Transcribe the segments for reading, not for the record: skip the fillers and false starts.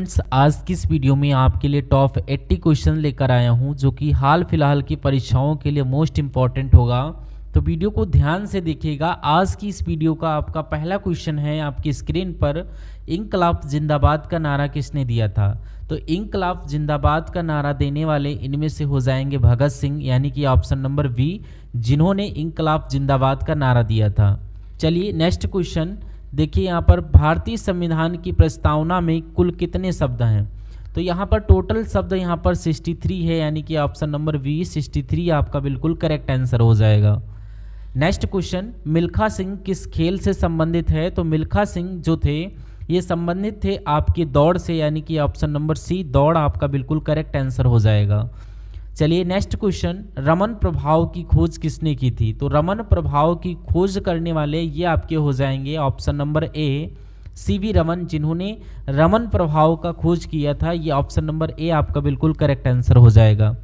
Friends, आज की इस वीडियो में आपके लिए टॉप 80 क्वेश्चन लेकर आया हूं जो कि हाल फिलहाल की परीक्षाओं के लिए मोस्ट इम्पॉर्टेंट होगा। तो वीडियो को ध्यान से देखिएगा। आज की इस वीडियो का आपका पहला क्वेश्चन है आपकी स्क्रीन पर, इंकलाब जिंदाबाद का नारा किसने दिया था। तो इंकलाब जिंदाबाद का नारा देने वाले इनमें से हो जाएंगे भगत सिंह, यानी कि ऑप्शन नंबर बी, जिन्होंने इंकलाब जिंदाबाद का नारा दिया था। चलिए नेक्स्ट क्वेश्चन देखिए। यहाँ पर भारतीय संविधान की प्रस्तावना में कुल कितने शब्द हैं। तो यहाँ पर टोटल शब्द यहाँ पर 63 है, यानी कि ऑप्शन नंबर बी 63 आपका बिल्कुल करेक्ट आंसर हो जाएगा। नेक्स्ट क्वेश्चन, मिल्खा सिंह किस खेल से संबंधित है। तो मिल्खा सिंह जो थे ये संबंधित थे आपकी दौड़ से, यानी कि ऑप्शन नंबर सी दौड़ आपका बिल्कुल करेक्ट आंसर हो जाएगा। चलिए नेक्स्ट क्वेश्चन, रमन प्रभाव की खोज किसने की थी। तो रमन प्रभाव की खोज करने वाले ये आपके हो जाएंगे option number A CV Raman, जिन्होंने रमन प्रभाव का खोज किया था। ये ऑप्शन नंबर ए आपका बिल्कुल करेक्ट आंसर हो जाएगा।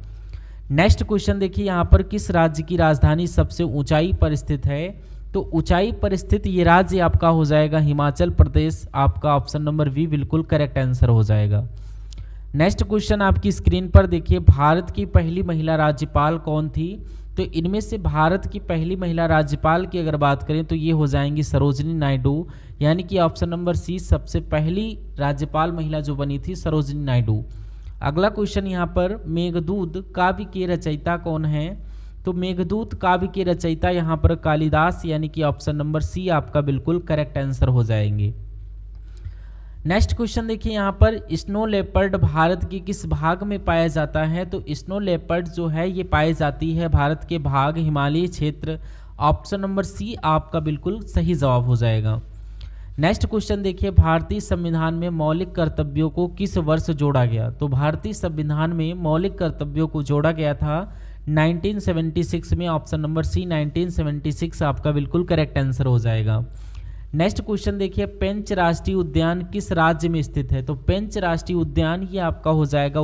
नेक्स्ट क्वेश्चन देखिए, यहाँ पर किस राज्य की राजधानी सबसे ऊंचाई पर स्थित है। तो ऊंचाई पर स्थित ये राज्य आपका हो जाएगा हिमाचल प्रदेश, आपका ऑप्शन नंबर बी बिल्कुल करेक्ट आंसर हो जाएगा। नेक्स्ट क्वेश्चन आपकी स्क्रीन पर देखिए, भारत की पहली महिला राज्यपाल कौन थी। तो इनमें से भारत की पहली महिला राज्यपाल की अगर बात करें तो ये हो जाएंगी सरोजिनी नायडू, यानी कि ऑप्शन नंबर सी सबसे पहली राज्यपाल महिला जो बनी थी सरोजिनी नायडू। अगला क्वेश्चन यहाँ पर, मेघदूत काव्य के रचयिता कौन है। तो मेघदूत काव्य के रचयिता यहाँ पर कालिदास, यानी कि ऑप्शन नंबर सी आपका बिल्कुल करेक्ट आंसर हो जाएंगे। नेक्स्ट क्वेश्चन देखिए, यहाँ पर स्नो लेपर्ड भारत के किस भाग में पाया जाता है। तो स्नो लेपर्ड जो है ये पाई जाती है भारत के भाग हिमालयी क्षेत्र, ऑप्शन नंबर सी आपका बिल्कुल सही जवाब हो जाएगा। नेक्स्ट क्वेश्चन देखिए, भारतीय संविधान में मौलिक कर्तव्यों को किस वर्ष जोड़ा गया। तो भारतीय संविधान में मौलिक कर्तव्यों को जोड़ा गया था 1976 में, ऑप्शन नंबर सी 1976 आपका बिल्कुल करेक्ट आंसर हो जाएगा। नेक्स्ट क्वेश्चन देखिए, पेंच राष्ट्रीय उद्यान किस राज्य में स्थित है। तो पेंच राष्ट्रीय उद्यान ये आपका हो जाएगा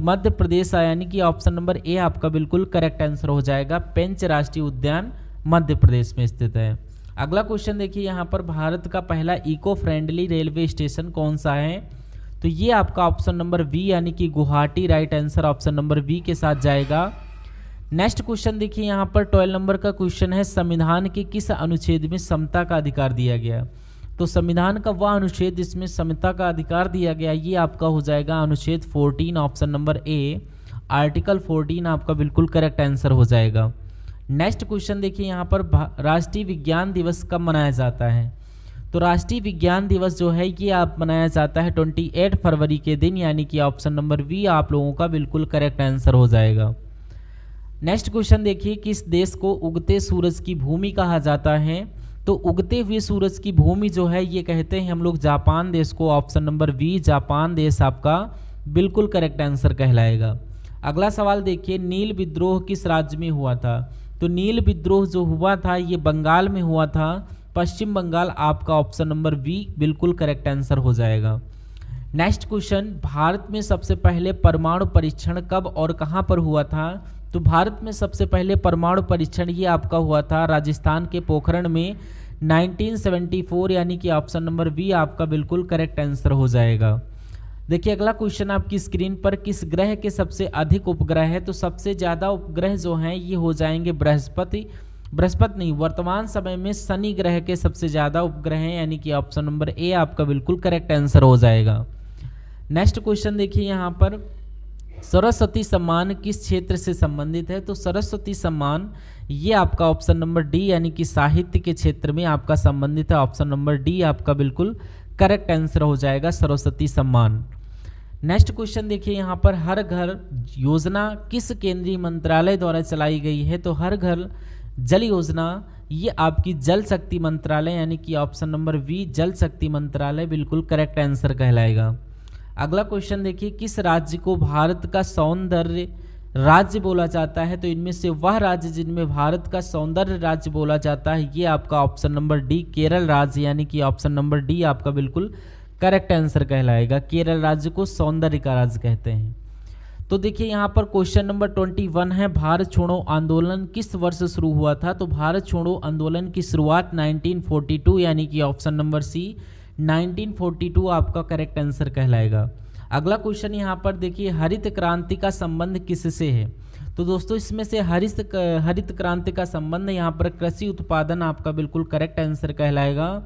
मध्य प्रदेश, यानी कि ऑप्शन नंबर ए आपका बिल्कुल करेक्ट आंसर हो जाएगा। पेंच राष्ट्रीय उद्यान मध्य प्रदेश में स्थित है। अगला क्वेश्चन देखिए, यहाँ पर भारत का पहला इको फ्रेंडली रेलवे स्टेशन कौन सा है। तो ये आपका ऑप्शन नंबर बी, यानी कि Guwahati right answer option number B के साथ जाएगा। नेक्स्ट क्वेश्चन देखिए, यहाँ पर 12 नंबर का क्वेश्चन है, संविधान के किस अनुच्छेद में समता का अधिकार दिया गया। तो संविधान का वह अनुच्छेद जिसमें समता का अधिकार दिया गया ये आपका हो जाएगा अनुच्छेद 14 ऑप्शन नंबर ए, आर्टिकल 14 आपका बिल्कुल करेक्ट आंसर हो जाएगा। नेक्स्ट क्वेश्चन देखिए, यहाँ पर राष्ट्रीय विज्ञान दिवस कब मनाया जाता है। तो राष्ट्रीय विज्ञान दिवस जो है ये आप मनाया जाता है 28 फरवरी के दिन, यानी कि ऑप्शन नंबर बी आप लोगों का बिल्कुल करेक्ट आंसर हो जाएगा। नेक्स्ट क्वेश्चन देखिए, किस देश को उगते सूरज की भूमि कहा जाता है। तो उगते हुए सूरज की भूमि जो है ये कहते हैं हम लोग जापान देश को, ऑप्शन नंबर बी जापान देश आपका बिल्कुल करेक्ट आंसर कहलाएगा। अगला सवाल देखिए, नील विद्रोह किस राज्य में हुआ था। तो नील विद्रोह जो हुआ था ये बंगाल में हुआ था, पश्चिम बंगाल आपका ऑप्शन नंबर बी बिल्कुल करेक्ट आंसर हो जाएगा। नेक्स्ट क्वेश्चन, भारत में सबसे पहले परमाणु परीक्षण कब और कहाँ पर हुआ था। तो भारत में सबसे पहले परमाणु परीक्षण ये आपका हुआ था राजस्थान के पोखरण में 1974, यानी कि ऑप्शन नंबर बी आपका बिल्कुल करेक्ट आंसर हो जाएगा। देखिए अगला क्वेश्चन आपकी स्क्रीन पर, किस ग्रह के सबसे अधिक उपग्रह है। तो सबसे ज़्यादा उपग्रह जो हैं ये हो जाएंगे बृहस्पति नहीं, वर्तमान समय में शनि ग्रह के सबसे ज़्यादा उपग्रह हैं, यानी कि ऑप्शन नंबर ए आपका बिल्कुल करेक्ट आंसर हो जाएगा। नेक्स्ट क्वेश्चन देखिए, यहाँ पर सरस्वती सम्मान किस क्षेत्र से संबंधित है। तो सरस्वती सम्मान ये आपका ऑप्शन नंबर डी, यानी कि साहित्य के क्षेत्र में आपका संबंधित है, ऑप्शन नंबर डी आपका बिल्कुल करेक्ट आंसर हो जाएगा सरस्वती सम्मान। नेक्स्ट क्वेश्चन देखिए, यहाँ पर हर घर योजना किस केंद्रीय मंत्रालय द्वारा चलाई गई है। तो हर घर जल योजना ये आपकी जल शक्ति मंत्रालय, यानी कि ऑप्शन नंबर बी जल शक्ति मंत्रालय बिल्कुल करेक्ट आंसर कहलाएगा। अगला क्वेश्चन देखिए, किस राज्य को भारत का सौंदर्य राज्य बोला जाता है। तो इनमें से वह राज्य जिनमें भारत का सौंदर्य राज्य बोला जाता है ये आपका ऑप्शन नंबर डी केरल राज्य, यानी कि ऑप्शन नंबर डी आपका बिल्कुल करेक्ट आंसर कहलाएगा। केरल राज्य को सौंदर्य का राज्य कहते हैं। तो देखिए यहाँ पर क्वेश्चन नंबर 21 है, भारत छोड़ो आंदोलन किस वर्ष शुरू हुआ था। तो भारत छोड़ो आंदोलन की शुरुआत 1942, यानी कि ऑप्शन नंबर सी 1942 आपका करेक्ट आंसर कहलाएगा। अगला क्वेश्चन यहाँ पर देखिए, हरित क्रांति का संबंध किससे है? तो दोस्तों इसमें से हरित क्रांति का संबंध यहाँ पर कृषि उत्पादन आपका बिल्कुल करेक्ट आंसर कहलाएगा।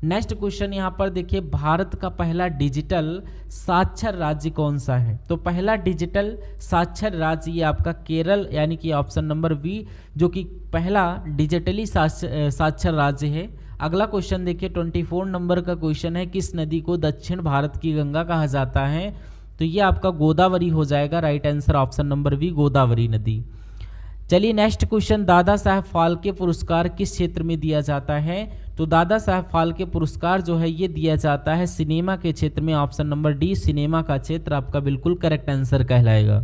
नेक्स्ट क्वेश्चन यहाँ पर देखिए, भारत का पहला डिजिटल साक्षर राज्य कौन सा है? तो पहला डिजिटल साक्षर राज्य ये आपका केरल यानी कि ऑप्शन नंबर बी, जो कि पहला डिजिटली साक्षर राज्य है। अगला क्वेश्चन देखिए 24 नंबर का क्वेश्चन है, किस नदी को दक्षिण भारत की गंगा कहा जाता है? तो ये आपका गोदावरी हो जाएगा। Right answer option number B, Godavari नदी। चलिए नेक्स्ट क्वेश्चन, दादा साहब फाल्के पुरस्कार किस क्षेत्र में दिया जाता है? तो दादा साहब फाल्के पुरस्कार जो है ये दिया जाता है सिनेमा के क्षेत्र में। ऑप्शन नंबर डी, सिनेमा का क्षेत्र आपका बिल्कुल करेक्ट आंसर कहलाएगा।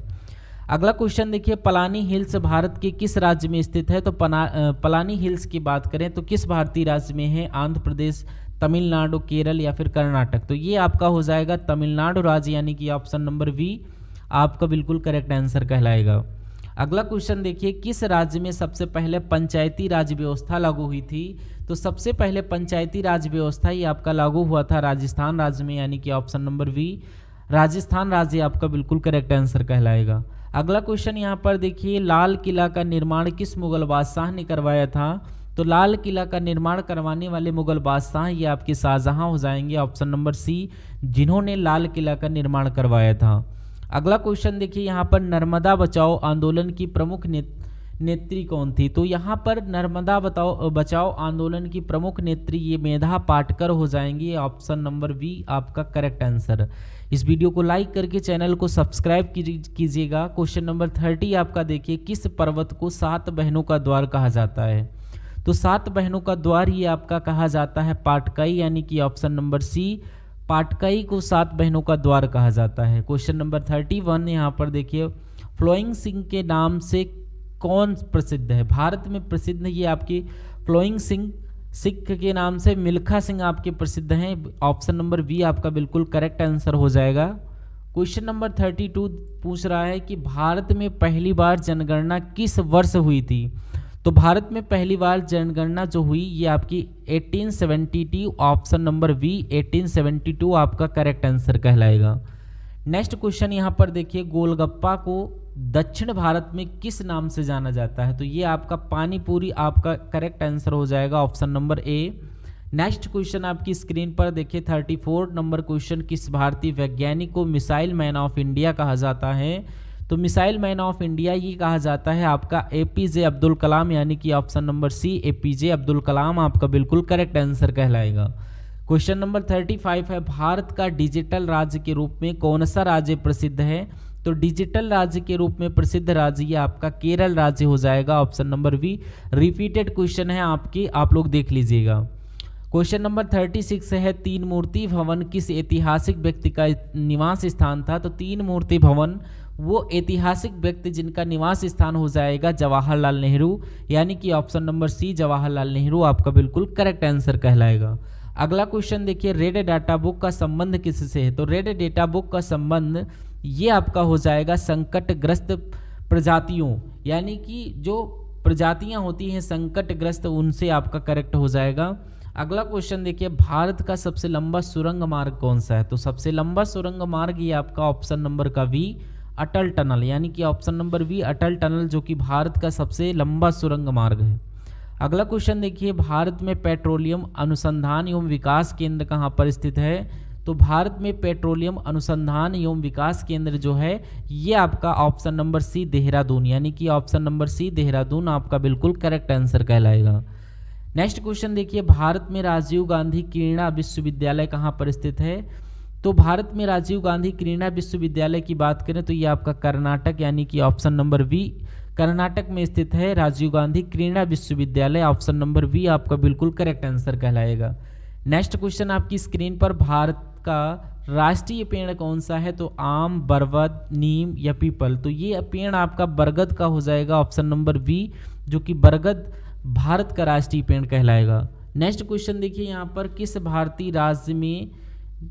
अगला क्वेश्चन देखिए, पलानी हिल्स भारत के किस राज्य में स्थित है? तो पलानी हिल्स की बात करें तो किस भारतीय राज्य में है? आंध्र प्रदेश, तमिलनाडु, केरल या फिर कर्नाटक? तो ये आपका हो जाएगा तमिलनाडु राज्य यानी कि ऑप्शन नंबर बी आपका बिल्कुल करेक्ट आंसर कहलाएगा। अगला क्वेश्चन देखिए, किस राज्य में सबसे पहले पंचायती राज व्यवस्था लागू हुई थी? तो सबसे पहले पंचायती राज व्यवस्था ये आपका लागू हुआ था राजस्थान राज्य में यानी कि ऑप्शन नंबर बी, राजस्थान राज्य आपका बिल्कुल करेक्ट आंसर कहलाएगा। अगला क्वेश्चन यहाँ पर देखिए, लाल किला का निर्माण किस मुगल बादशाह ने करवाया था? तो लाल किला का निर्माण करवाने वाले मुगल बादशाह ये आपके शाहजहां हो जाएंगे। ऑप्शन नंबर सी, जिन्होंने लाल किला का निर्माण करवाया था। अगला क्वेश्चन देखिए, यहाँ पर नर्मदा बचाओ आंदोलन की प्रमुख नेत्री कौन थी? तो यहाँ पर नर्मदा बचाओ आंदोलन की प्रमुख नेत्री ये मेधा पाटकर हो जाएंगी। ऑप्शन नंबर बी आपका करेक्ट आंसर। इस वीडियो को लाइक करके चैनल को सब्सक्राइब कीजिएगा। क्वेश्चन नंबर 30 आपका देखिए, किस पर्वत को 7 बहनों का द्वार कहा जाता है? तो 7 बहनों का द्वार ये आपका कहा जाता है पाटकाई यानी कि ऑप्शन नंबर सी, पाटकाई को 7 बहनों का द्वार कहा जाता है। क्वेश्चन नंबर 31 यहाँ पर देखिए, फ्लोइंग सिंह के नाम से कौन प्रसिद्ध है? भारत में प्रसिद्ध ये आपकी फ्लोइंग सिंह, सिख के नाम से मिल्खा सिंह आपके प्रसिद्ध हैं। ऑप्शन नंबर बी आपका बिल्कुल करेक्ट आंसर हो जाएगा। क्वेश्चन नंबर 32 पूछ रहा है कि भारत में पहली बार जनगणना किस वर्ष हुई थी? तो भारत में पहली बार जनगणना जो हुई ये आपकी 1872, ऑप्शन नंबर बी 1872 आपका करेक्ट आंसर कहलाएगा। नेक्स्ट क्वेश्चन यहाँ पर देखिए, गोलगप्पा को दक्षिण भारत में किस नाम से जाना जाता है? तो ये आपका पानी पूरी आपका करेक्ट आंसर हो जाएगा। Option number A. Next question आपकी स्क्रीन पर देखिए 34 नंबर क्वेश्चन, किस भारतीय वैज्ञानिक को मिसाइल मैन ऑफ इंडिया कहा जाता है? तो मिसाइल मैन ऑफ इंडिया ये कहा जाता है आपका एपीजे अब्दुल कलाम यानी कि option number C APJ Abdul Kalam आपका बिल्कुल करेक्ट आंसर कहलाएगा। क्वेश्चन नंबर 35 है, भारत का डिजिटल राज्य के रूप में कौन सा राज्य प्रसिद्ध है? तो डिजिटल राज्य के रूप में प्रसिद्ध राज्य ये आपका केरल राज्य हो जाएगा। Option number B. Repeated question है आपकी, आप लोग देख लीजिएगा। क्वेश्चन नंबर 36 है, तीन मूर्ति भवन किस ऐतिहासिक व्यक्ति का निवास स्थान था? तो तीन मूर्ति भवन वो ऐतिहासिक व्यक्ति जिनका निवास स्थान हो जाएगा जवाहरलाल नेहरू यानी कि option number C Jawaharlal Nehru आपका बिल्कुल करेक्ट आंसर कहलाएगा। अगला क्वेश्चन देखिए, रेड डाटा बुक का संबंध किससे है? तो रेड डाटा बुक का संबंध ये आपका हो जाएगा संकटग्रस्त प्रजातियों यानी कि जो प्रजातियां होती हैं संकटग्रस्त, उनसे आपका करेक्ट हो जाएगा। अगला क्वेश्चन देखिए, भारत का सबसे लंबा सुरंग मार्ग कौन सा है? तो सबसे लंबा सुरंग मार्ग ये आपका ऑप्शन नंबर का वी अटल टनल यानी कि option number B Atal tunnel जो कि भारत का सबसे लंबा सुरंग मार्ग है। अगला क्वेश्चन देखिए, भारत में पेट्रोलियम अनुसंधान एवं विकास केंद्र कहाँ पर स्थित है? तो भारत में पेट्रोलियम अनुसंधान एवं विकास केंद्र जो है ये आपका ऑप्शन नंबर सी देहरादून यानी कि ऑप्शन नंबर सी देहरादून आपका बिल्कुल करेक्ट आंसर कहलाएगा। नेक्स्ट क्वेश्चन देखिए, भारत में राजीव गांधी क्रीड़ा विश्वविद्यालय कहाँ पर स्थित है? तो भारत में राजीव गांधी क्रीड़ा विश्वविद्यालय की बात करें तो ये आपका कर्नाटक यानी कि ऑप्शन नंबर बी कर्नाटक में स्थित है राजीव गांधी क्रीड़ा विश्वविद्यालय। ऑप्शन नंबर बी आपका बिल्कुल करेक्ट आंसर कहलाएगा। नेक्स्ट क्वेश्चन आपकी स्क्रीन पर, भारत का राष्ट्रीय पेड़ कौन सा है? तो आम, बरगद, नीम या पीपल? तो ये पेड़ आपका बरगद का हो जाएगा। ऑप्शन नंबर बी जो कि बरगद भारत का राष्ट्रीय पेड़ कहलाएगा। नेक्स्ट क्वेश्चन देखिए, यहाँ पर किस भारतीय राज्य में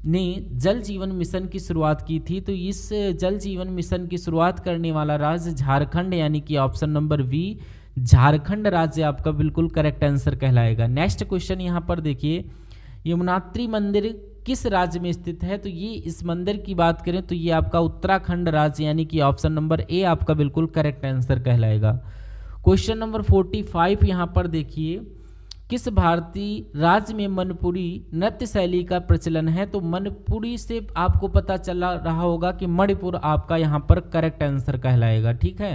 ने जल जीवन मिशन की शुरुआत की थी? तो इस जल जीवन मिशन की शुरुआत करने वाला राज्य झारखंड यानी कि ऑप्शन नंबर बी झारखंड राज्य आपका बिल्कुल करेक्ट आंसर कहलाएगा। नेक्स्ट क्वेश्चन यहाँ पर देखिए, यमुनोत्री मंदिर किस राज्य में स्थित है? तो ये इस मंदिर की बात करें तो ये आपका उत्तराखंड राज्य यानी कि ऑप्शन नंबर ए आपका बिल्कुल करेक्ट आंसर कहलाएगा। क्वेश्चन नंबर 45 यहाँ पर देखिए, किस भारतीय राज्य में मनपुरी नृत्य शैली का प्रचलन है? तो मनपुरी से आपको पता चला रहा होगा कि मणिपुर आपका यहाँ पर करेक्ट आंसर कहलाएगा। ठीक है,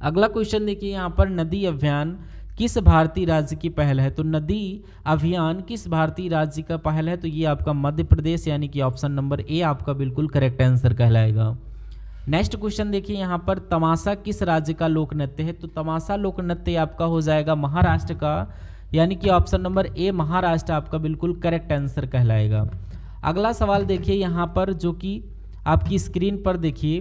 अगला क्वेश्चन देखिए यहाँ पर, नदी अभियान किस भारतीय राज्य की पहल है? तो नदी अभियान किस भारतीय राज्य का पहल है? तो ये आपका मध्य प्रदेश यानी कि ऑप्शन नंबर ए आपका बिल्कुल करेक्ट आंसर कहलाएगा। नेक्स्ट क्वेश्चन देखिए यहाँ पर, तमाशा किस राज्य का लोक नृत्य है? तो तमाशा लोक नृत्य आपका हो जाएगा महाराष्ट्र का यानी कि ऑप्शन नंबर ए महाराष्ट्र आपका बिल्कुल करेक्ट आंसर कहलाएगा। अगला सवाल देखिए यहाँ पर, जो कि आपकी स्क्रीन पर देखिए,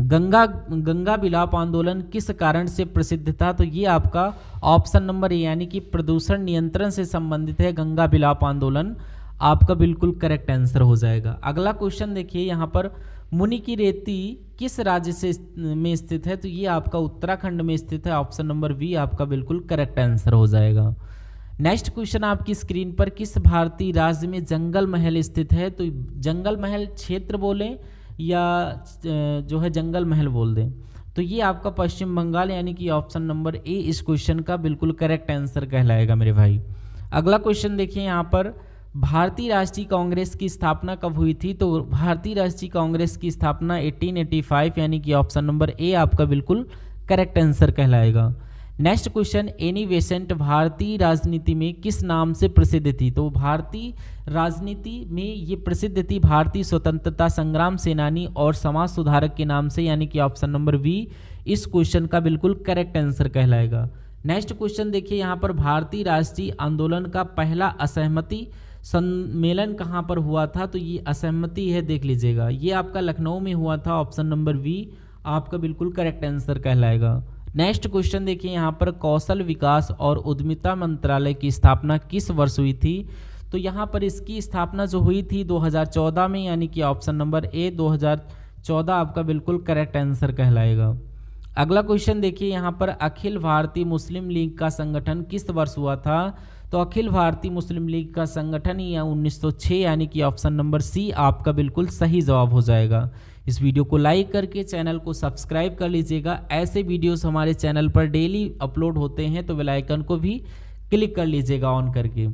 गंगा विलाप आंदोलन किस कारण से प्रसिद्ध था? तो ये आपका ऑप्शन नंबर ए यानी कि प्रदूषण नियंत्रण से संबंधित है गंगा विलाप आंदोलन, आपका बिल्कुल करेक्ट आंसर हो जाएगा। अगला क्वेश्चन देखिए यहाँ पर, मुनि की रेती किस राज्य से में स्थित है? तो ये आपका उत्तराखंड में स्थित है, ऑप्शन नंबर बी आपका बिल्कुल करेक्ट आंसर हो जाएगा। नेक्स्ट क्वेश्चन आपकी स्क्रीन पर, किस भारतीय राज्य में जंगल महल स्थित है? तो जंगल महल क्षेत्र बोलें या जो है जंगल महल बोल दें, तो ये आपका पश्चिम बंगाल यानी कि ऑप्शन नंबर ए इस क्वेश्चन का बिल्कुल करेक्ट आंसर कहलाएगा मेरे भाई। अगला क्वेश्चन देखिए यहाँ पर, भारतीय राष्ट्रीय कांग्रेस की स्थापना कब हुई थी? तो भारतीय राष्ट्रीय कांग्रेस की स्थापना 1885 यानी कि ऑप्शन नंबर ए आपका बिल्कुल करेक्ट आंसर कहलाएगा। नेक्स्ट क्वेश्चन, एनी बेसेंट भारतीय राजनीति में किस नाम से प्रसिद्ध थी? तो भारतीय राजनीति में ये प्रसिद्ध थी भारतीय स्वतंत्रता संग्राम सेनानी और समाज सुधारक के नाम से यानी कि ऑप्शन नंबर बी इस क्वेश्चन का बिल्कुल करेक्ट आंसर कहलाएगा। नेक्स्ट क्वेश्चन देखिए यहाँ पर, भारतीय राष्ट्रीय आंदोलन का पहला असहमति सम्मेलन कहाँ पर हुआ था? तो ये असहमति है, देख लीजिएगा, ये आपका लखनऊ में हुआ था, ऑप्शन नंबर बी आपका बिल्कुल करेक्ट आंसर कहलाएगा। नेक्स्ट क्वेश्चन देखिए यहाँ पर, कौशल विकास और उद्यमिता मंत्रालय की स्थापना किस वर्ष हुई थी? तो यहाँ पर इसकी स्थापना जो हुई थी 2014 में यानी कि ऑप्शन नंबर ए 2014 आपका बिल्कुल करेक्ट आंसर कहलाएगा। अगला क्वेश्चन देखिए यहाँ पर, अखिल भारतीय मुस्लिम लीग का संगठन किस वर्ष हुआ था? तो अखिल भारतीय मुस्लिम लीग का संगठन या 1906 यानी कि ऑप्शन नंबर सी आपका बिल्कुल सही जवाब हो जाएगा। इस वीडियो को लाइक करके चैनल को सब्सक्राइब कर लीजिएगा। ऐसे वीडियोस हमारे चैनल पर डेली अपलोड होते हैं, तो बेल आइकन को भी क्लिक कर लीजिएगा ऑन करके।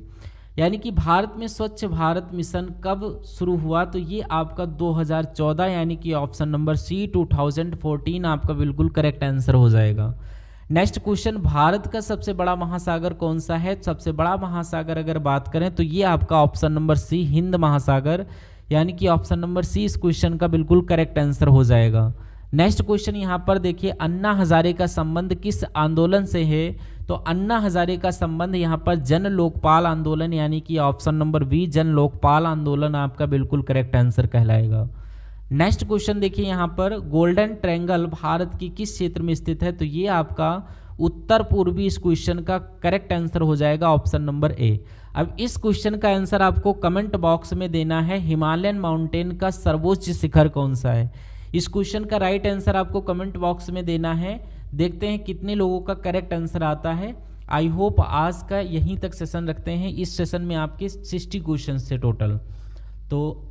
यानी कि भारत में स्वच्छ भारत मिशन कब शुरू हुआ? तो ये आपका 2014 यानी कि ऑप्शन नंबर सी 2014 आपका बिल्कुल करेक्ट आंसर हो जाएगा। नेक्स्ट क्वेश्चन, भारत का सबसे बड़ा महासागर कौन सा है? सबसे बड़ा महासागर अगर बात करें तो ये आपका ऑप्शन नंबर सी हिंद महासागर यानी कि ऑप्शन नंबर सी इस क्वेश्चन का बिल्कुल करेक्ट आंसर हो जाएगा। नेक्स्ट क्वेश्चन यहाँ पर देखिए, अन्ना हजारे का संबंध किस आंदोलन से है? तो अन्ना हजारे का संबंध यहाँ पर जन लोकपाल आंदोलन यानी कि ऑप्शन नंबर बी जन लोकपाल आंदोलन आपका बिल्कुल करेक्ट आंसर कहलाएगा। नेक्स्ट क्वेश्चन देखिए यहाँ पर, गोल्डन ट्रायंगल भारत की किस क्षेत्र में स्थित है? तो ये आपका उत्तर पूर्वी इस क्वेश्चन का करेक्ट आंसर हो जाएगा, ऑप्शन नंबर ए। अब इस क्वेश्चन का आंसर आपको कमेंट बॉक्स में देना है, हिमालयन माउंटेन का सर्वोच्च शिखर कौन सा है? इस क्वेश्चन का राइट आंसर आपको कमेंट बॉक्स में देना है। देखते हैं कितने लोगों का करेक्ट आंसर आता है। आई होप आज का यहीं तक सेशन रखते हैं। इस सेशन में आपके 60 क्वेश्चन थे टोटल, तो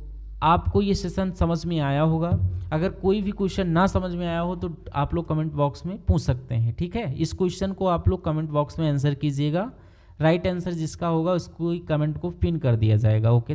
आपको ये सेशन समझ में आया होगा। अगर कोई भी क्वेश्चन ना समझ में आया हो तो आप लोग कमेंट बॉक्स में पूछ सकते हैं, ठीक है। इस क्वेश्चन को आप लोग कमेंट बॉक्स में आंसर कीजिएगा, राइट आंसर जिसका होगा उसको कमेंट को पिन कर दिया जाएगा। ओके।